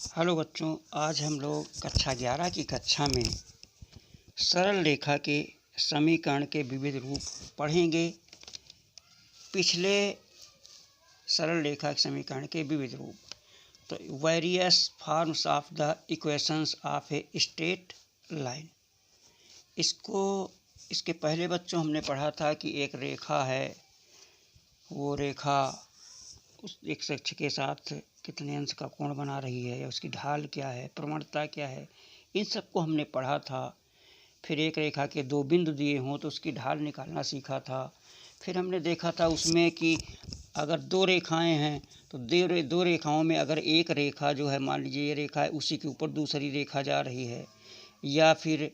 Hello बच्चों, आज हम लोग कक्षा 11 की कक्षा में सरल रेखा के समीकरण के विविध रूप पढ़ेंगे। पिछले सरल रेखा के समीकरण के विविध रूप, तो various forms of the equations of a straight line. इसके पहले बच्चों हमने पढ़ा था कि एक रेखा है, वो रेखा उस एक अक्ष के साथ कितने अंश का कोण बना रही है, या उसकी ढाल क्या है, प्रवणता क्या है, इन सब को हमने पढ़ा था। फिर एक रेखा के दो बिंदु दिए हों तो उसकी ढाल निकालना सीखा था। फिर हमने देखा था उसमें कि अगर दो रेखाएं हैं तो दो रेखाओं में अगर एक रेखा जो है, मान लीजिए ये रेखा है, उसी के ऊपर दूसरी रेखा जा रही है, या फिर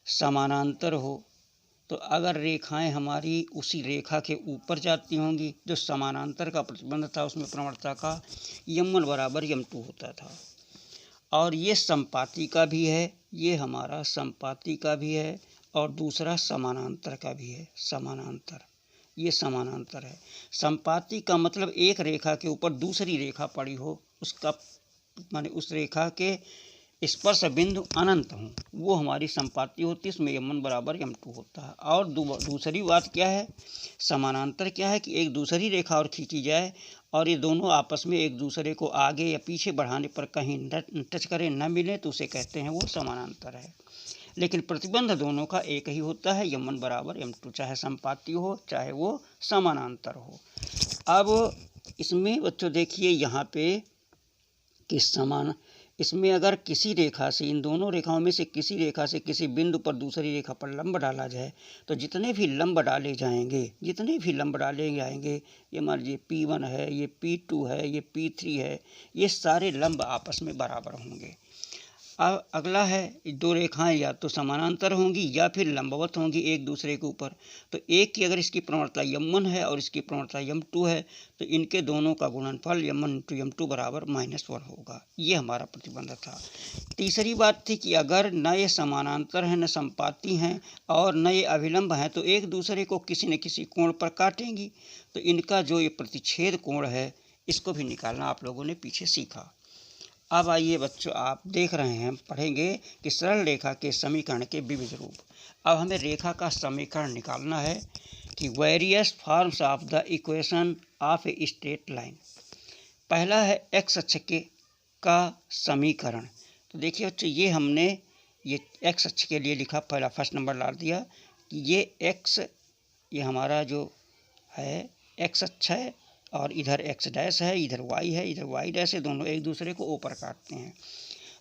समानांतर हो, तो अगर रेखाएं हमारी उसी रेखा के ऊपर जाती होंगी, जो समानांतर का प्रतिबंध था उसमें प्रवणता का m1 बराबर m2 होता था। और ये संपाती का भी है, ये हमारा संपाती का भी है, और दूसरा समानांतर का भी है। समानांतर, ये समानांतर है। संपाती का मतलब एक रेखा के ऊपर दूसरी रेखा पड़ी हो, उसका माने उस रेखा के स्पर्श बिंदु अनंत हों, वो हमारी संपाती होती है, उसमें m1 बराबर m2 होता है। और दूसरी बात क्या है, समानांतर क्या है कि एक दूसरी रेखा और खींची जाए और ये दोनों आपस में एक दूसरे को आगे या पीछे बढ़ाने पर कहीं टच करें, न मिले, तो उसे कहते हैं वो समानांतर है। लेकिन प्रतिबंध दोनों का एक ही होता है, m1 बराबर m2, चाहे संपाती हो चाहे वो समानांतर हो। अब इसमें बच्चों देखिए यहाँ पे इसमें अगर किसी रेखा से, इन दोनों रेखाओं में से किसी रेखा से किसी बिंदु पर दूसरी रेखा पर लंब डाला जाए, तो जितने भी लंब डाले जाएंगे, ये मान लीजिए P1 है, ये P2 है, ये P3 है, ये सारे लंब आपस में बराबर होंगे। अब अगला है, दो रेखाएं या तो समानांतर होंगी या फिर लंबवत होंगी एक दूसरे के ऊपर। तो एक की अगर इसकी प्रवणता m1 है और इसकी प्रवणता m2 है, तो इनके दोनों का गुणनफल m1 × m2 बराबर -1 होगा। ये हमारा प्रतिबंध था। तीसरी बात थी कि अगर न ये समानांतर हैं, न संपाती हैं, और न ये अभिलंब हैं, तो एक दूसरे को किसी न किसी कोण पर काटेंगी, तो इनका जो ये प्रतिच्छेद कोण है, इसको भी निकालना आप लोगों ने पीछे सीखा। अब आइए बच्चों, आप देख रहे हैं, पढ़ेंगे कि सरल रेखा के समीकरण के विविध रूप। अब हमें रेखा का समीकरण निकालना है कि various forms of the equation of a straight line. पहला है एक्स अक्ष का समीकरण। तो देखिए बच्चों, ये हमने ये एक्स अक्ष के लिए लिखा, पहला फर्स्ट नंबर डाल दिया कि ये एक्स, ये हमारा जो है एक्स अक्ष है, और इधर एक्स डैश है, इधर वाई है, इधर वाई डैश है, दोनों एक दूसरे को ऊपर काटते हैं।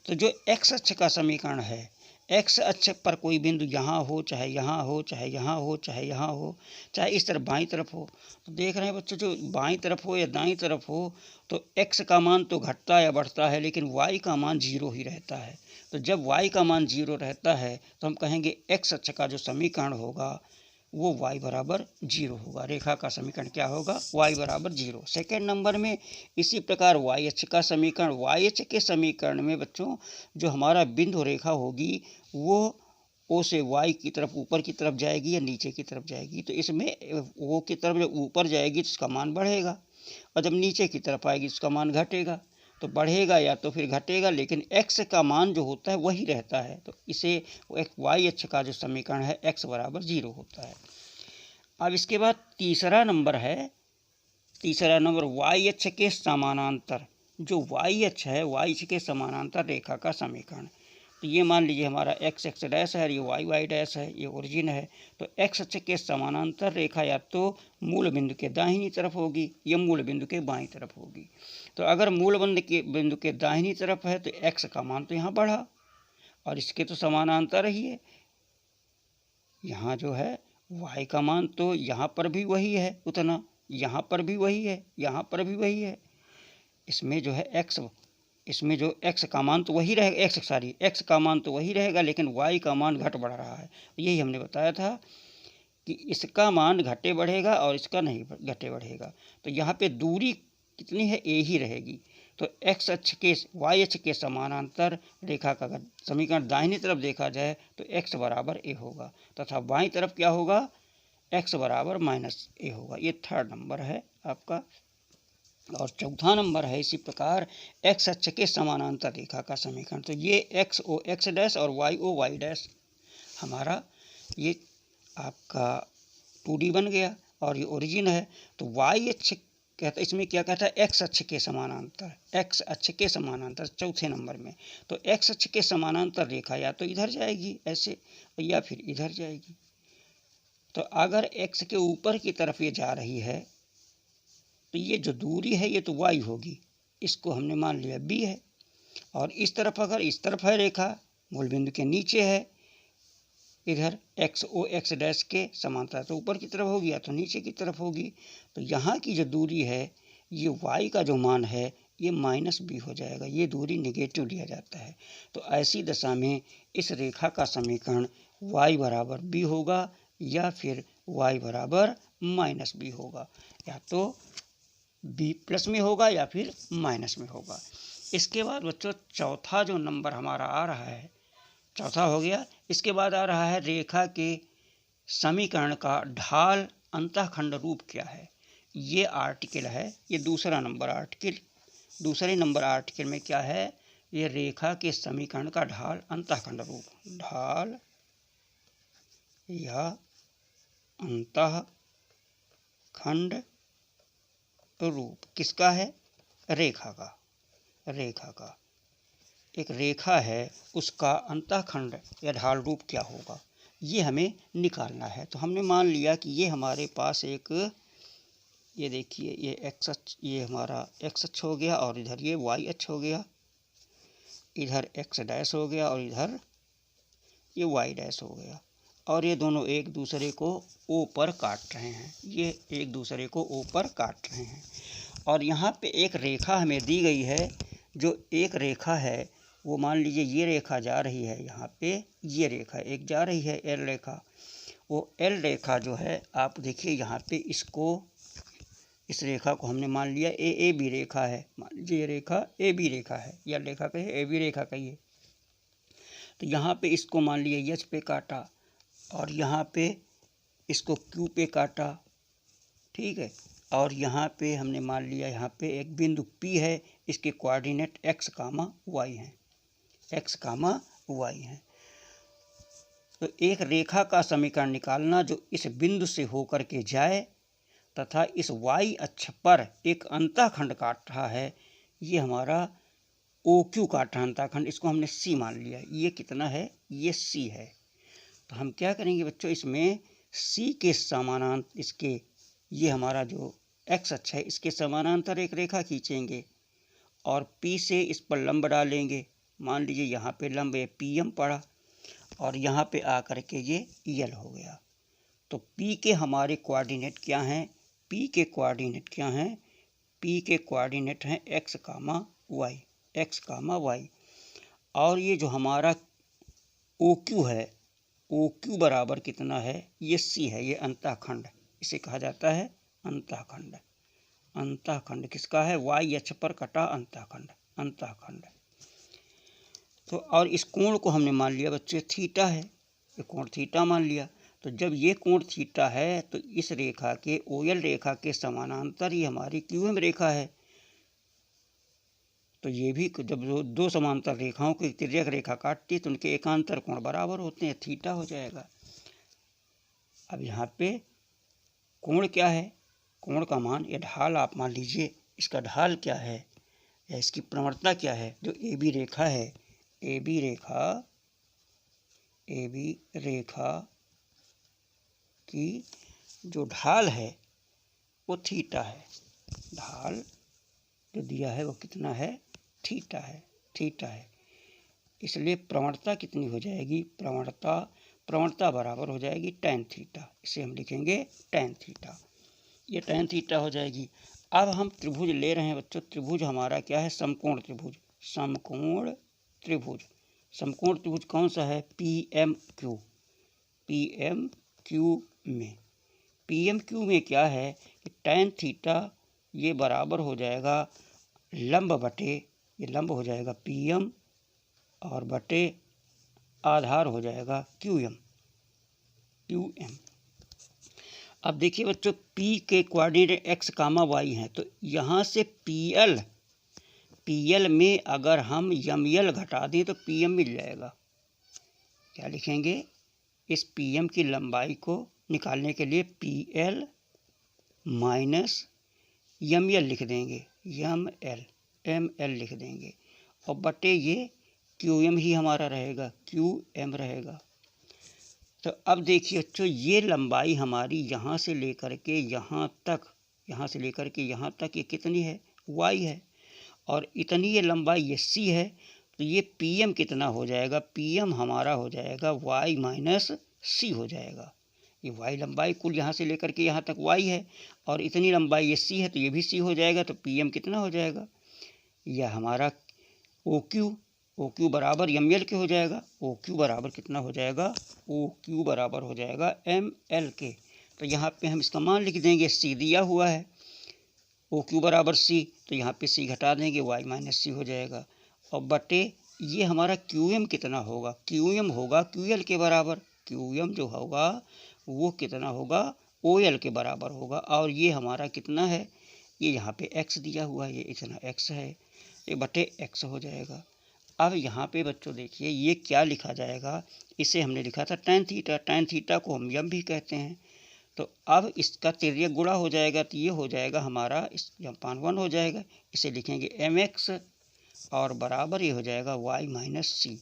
तो जो एक्स अक्ष का समीकरण है, एक्स अक्ष पर कोई बिंदु यहाँ हो, चाहे यहाँ हो, चाहे यहाँ हो, चाहे यहाँ हो, चाहे इस तरफ बाईं तरफ हो, तो देख रहे हैं बच्चों, जो बाईं तरफ हो या दाईं तरफ हो, तो एक्स का मान तो घटता या बढ़ता है, लेकिन वाई का मान 0 ही रहता है। तो जब वाई का मान 0 रहता है, तो हम कहेंगे एक्स अक्ष का जो समीकरण होगा वो y बराबर 0 होगा। रेखा का समीकरण क्या होगा, y बराबर 0। सेकेंड नंबर में इसी प्रकार y अक्ष का समीकरण, y अक्ष के समीकरण में बच्चों जो हमारा बिंदु रेखा होगी वो ओ से y की तरफ ऊपर की तरफ जाएगी या नीचे की तरफ जाएगी। तो इसमें ओ की तरफ जब ऊपर जाएगी तो उसका मान बढ़ेगा, और जब नीचे की तरफ आएगी तो उसका मान घटेगा। तो बढ़ेगा या तो फिर घटेगा, लेकिन x का मान जो होता है वही रहता है। तो इसे एक y अक्ष का जो समीकरण है x बराबर 0 होता है। अब इसके बाद तीसरा नंबर y अक्ष के समानांतर, जो y अक्ष है, y अक्ष के समानांतर रेखा का समीकरण। तो ये मान लीजिए हमारा x x डैश है, ये y y डैश है, ये ओरिजिन है। तो x अक्ष के समानांतर रेखा या तो मूल बिंदु के दाहिनी तरफ होगी या मूल बिंदु के बाईं तरफ होगी। तो अगर मूल बिंदु के दाहिनी तरफ है तो x का मान तो यहाँ बढ़ा, और इसके तो समानांतर ही है। यहाँ जो है y का मान तो यहाँ पर भी वही है उतना, यहाँ पर भी वही है, यहाँ पर भी वही है। इसमें जो है इसमें जो x का मान तो वही रहेगा, x का मान तो वही रहेगा, लेकिन y का मान घट बढ़ रहा है। यही हमने बताया था कि इसका मान घटे बढ़ेगा और इसका नहीं घटे बढ़ेगा। तो यहाँ पे दूरी कितनी है, a ही रहेगी। तो x अक्ष के y अक्ष के समानांतर रेखा का अगर समीकरण दाहिनी तरफ देखा जाए तो x बराबर a होगा, तथा बाईं तरफ क्या होगा, x बराबर -a होगा। ये थर्ड नंबर है आपका। और चौथा नंबर है इसी प्रकार एक्स अक्ष के समानांतर रेखा का समीकरण। तो ये एक्स ओ एक्स डैश और वाई ओ वाई डैश हमारा ये आपका 2D बन गया और ये ओरिजिन है। तो वाई अक्ष कहता है, इसमें क्या कहता है, एक्स अक्ष के समानांतर, एक्स अक्ष के समानांतर चौथे नंबर में। तो एक्स अक्ष के समानांतर रेखा या तो इधर जाएगी ऐसे या फिर इधर जाएगी। तो अगर एक्स के ऊपर की तरफ ये जा रही है तो ये जो दूरी है ये तो वाई होगी, इसको हमने मान लिया बी है। और इस तरफ अगर इस तरफ है रेखा, मूल बिंदु के नीचे है, इधर एक्स ओ एक्स डैश के समांतर, तो ऊपर की तरफ होगी या तो नीचे की तरफ होगी। तो यहाँ की जो दूरी है ये वाई का जो मान है ये माइनस बी हो जाएगा, ये दूरी निगेटिव लिया जाता है। तो ऐसी दशा में इस रेखा का समीकरण वाई बराबर बी होगा या फिर वाई बराबर माइनस बी होगा, या तो बी प्लस में होगा या फिर माइनस में होगा। इसके बाद बच्चों चौथा जो नंबर हमारा आ रहा है, चौथा हो गया। इसके बाद आ रहा है रेखा के समीकरण का ढाल अंतःखंड रूप क्या है। ये आर्टिकल है, ये दूसरा नंबर आर्टिकल। दूसरे नंबर आर्टिकल में क्या है, ये रेखा के समीकरण का ढाल अंतःखंड रूप, ढाल या अंतःखंड रूप किसका है, रेखा का। रेखा का एक रेखा है उसका अंतःखंड या ढाल रूप क्या होगा, ये हमें निकालना है। तो हमने मान लिया कि ये हमारे पास एक, ये देखिए ये एक्स अक्ष, ये हमारा एक्स अक्ष हो गया और इधर ये वाई अक्ष हो गया, इधर एक्स डैश हो गया और इधर ये वाई डैश हो गया। और ये दोनों एक दूसरे को ओ पर काट रहे हैं, ये एक दूसरे को ओ पर काट रहे हैं। और यहाँ पे एक रेखा हमें दी गई है, जो एक रेखा है वो मान लीजिए ये रेखा जा रही है, यहाँ पे ये रेखा एक जा रही है एल रेखा। वो एल रेखा जो है आप देखिए यहाँ पे इसको, इस रेखा को हमने मान लिया ए बी रेखा है, मान लीजिए ये रेखा ए बी रेखा है, या रेखा कहिए ए बी रेखा कहिए। तो यहाँ पे इसको मान लिया एच पे काटा और यहाँ पे इसको क्यू पे काटा, ठीक है। और यहाँ पे हमने मान लिया यहाँ पे एक बिंदु P है, इसके कोऑर्डिनेट x कामा y हैं, x कामा y हैं। तो एक रेखा का समीकरण निकालना जो इस बिंदु से होकर के जाए तथा इस y अक्ष पर एक अंतःखंड काट रहा है, ये हमारा OQ काट रहा अंतःखंड, इसको हमने C मान लिया। ये कितना है, ये C है। तो हम क्या करेंगे बच्चों, इसमें C के समानांतर, इसके ये हमारा जो एक्स अक्ष है इसके समानांतर एक रेखा खींचेंगे और P से इस पर लंब डालेंगे। मान लीजिए यहाँ पे लंब ये PM पड़ा और यहाँ पे आकर के ये EL हो गया। तो P के हमारे कोऑर्डिनेट क्या हैं, P के कोऑर्डिनेट क्या हैं, P के कोऑर्डिनेट हैं x कामा y, x कामा y। और ये जो हमारा OQ है, OQ बराबर कितना है, ये C है, ये अंतःखंड, इसे कहा जाता है अंतःखंड। अंतःखंड किसका है, y अक्ष पर कटा अंतःखंड, अंतःखंड। तो और इस कोण को हमने मान लिया बच्चे थीटा है, ये कोण थीटा मान लिया। तो जब ये कोण थीटा है तो इस रेखा के OL रेखा के समानांतर ही हमारी QM रेखा है। तो ये भी जब दो समांतर रेखाओं की तिर्यक रेखा काटती है तो उनके एकांतर कोण बराबर होते हैं, थीटा हो जाएगा। अब यहाँ पे कोण क्या है, कोण का मान, ये ढाल आप मान लीजिए, इसका ढाल क्या है या इसकी प्रवणता क्या है, जो ए बी रेखा है, ए बी रेखा की जो ढाल है वो थीटा है। ढाल जो दिया है वो कितना है, थीटा है, थीटा है। इसलिए प्रवणता कितनी हो जाएगी, प्रवणता बराबर हो जाएगी tan थीटा, इसे हम लिखेंगे tan थीटा, ये tan थीटा हो जाएगी। अब हम त्रिभुज ले रहे हैं बच्चों, त्रिभुज हमारा क्या है, समकोण त्रिभुज, समकोण त्रिभुज। समकोण त्रिभुज कौन सा है, PMQ, PMQ में, PMQ में क्या है कि tan थीटा ये बराबर हो जाएगा लंब बटे, ये लंब हो जाएगा PM और बटे आधार हो जाएगा QM। अब देखिए बच्चों, P के कोऑर्डिनेट x कामा y हैं, तो यहाँ से PL में अगर हम ML घटा दें तो PM मिल जाएगा। क्या लिखेंगे? इस PM की लंबाई को निकालने के लिए PL माइनस ML लिख देंगे, ML लिख देंगे, और बटे ये QM ही हमारा रहेगा, QM रहेगा। तो अब देखिए बच्चों, ये लंबाई हमारी यहाँ से लेकर के यहाँ तक ये कितनी है? y है, और इतनी ये लंबाई ये c है, तो ये PM कितना हो जाएगा? PM हमारा हो जाएगा y माइनस c हो जाएगा। ये y लंबाई कुल यहाँ से लेकर के यहाँ तक y है, और इतनी लंबाई ये c है, तो ये भी c हो जाएगा। तो PM कितना हो जाएगा? यह हमारा OQ बराबर ML के हो जाएगा। OQ बराबर कितना हो जाएगा? OQ बराबर हो जाएगा ML के। तो यहाँ पे हम इसका मान लिख देंगे, C दिया हुआ है, OQ बराबर C, तो यहाँ पे C घटा देंगे, y माइनस C हो जाएगा, और बटे ये हमारा QM कितना होगा? QM होगा QL के बराबर। QM जो होगा वो कितना होगा? OL के बराबर होगा। और ये हमारा कितना है? ये यहाँ पे x दिया हुआ है, ये इतना x है, ये बटे x हो जाएगा। अब यहाँ पे बच्चों देखिए, ये क्या लिखा जाएगा? इसे हमने लिखा था tan थीटा, tan थीटा को हम यम भी कहते हैं। तो अब इसका तिर्यक गुणा हो जाएगा, तो ये हो जाएगा हमारा, इस अपान 1 हो जाएगा, इसे लिखेंगे mx, और बराबर ये हो जाएगा y माइनस c,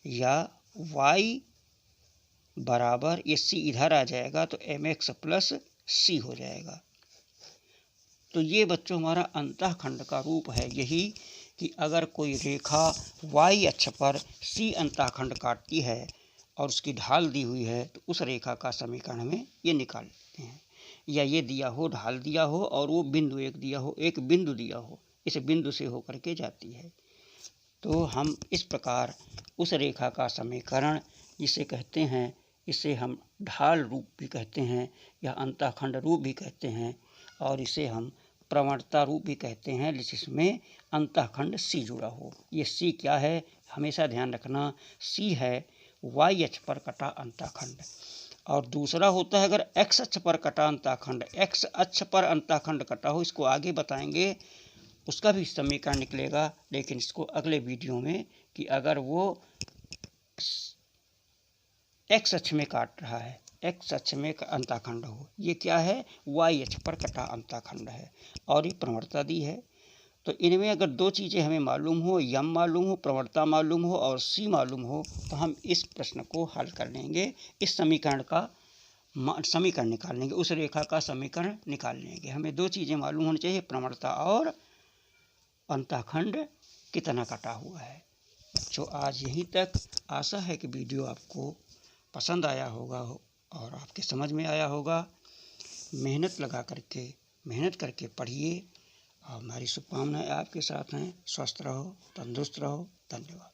या y बराबर ये c इधर आ जाएगा, तो mx प्लस c हो जाएगा। तो ये बच्चों हमारा अंतःखंड का रूप है, यही कि अगर कोई रेखा y अक्ष पर C अंतःखंड काटती है और उसकी ढाल दी हुई है, तो उस रेखा का समीकरण हमें ये निकाल लेते हैं। या ये दिया हो, ढाल दिया हो, और वो बिंदु एक दिया हो, एक बिंदु दिया हो, इस बिंदु से होकर के जाती है, तो हम इस प्रकार उस रेखा का समीकरण जिसे कहते हैं, इसे हम ढाल रूप भी कहते हैं, या अंतःखंड रूप भी कहते हैं, और इसे हम प्रवणता रूप भी कहते हैं, जिसमें अंतःखंड C जुड़ा हो। ये C क्या है? हमेशा ध्यान रखना, C है y अक्ष पर कटा अंतःखंड, और दूसरा होता है अगर x अक्ष पर कटा अंतःखंड, x अक्ष पर अंतःखंड कटा हो, इसको आगे बताएंगे, उसका भी समीकरण निकलेगा, लेकिन इसको अगले वीडियो में, कि अगर वो x अक्ष में काट रहा है, x अक्ष में अंतःखंड हो, ये क्या है? y अक्ष पर कटा अंतःखंड है, और ये प्रवणता दी है। तो इनमें अगर दो चीज़ें हमें मालूम हो, यम मालूम हो, प्रवणता मालूम हो, और C मालूम हो, तो हम इस प्रश्न को हल कर लेंगे, इस समीकरण का समीकरण निकाल लेंगे, उस रेखा का समीकरण निकाल लेंगे। हमें दो चीज़ें मालूम होनी चाहिए, प्रवणता और अंतःखंड कितना कटा हुआ है। बच्चों आज यहीं तक, आशा है कि वीडियो आपको पसंद आया होगा और आपके समझ में आया होगा। मेहनत करके पढ़िए, और हमारी शुभकामनाएं आपके साथ हैं। स्वस्थ रहो, तंदुरुस्त रहो। धन्यवाद।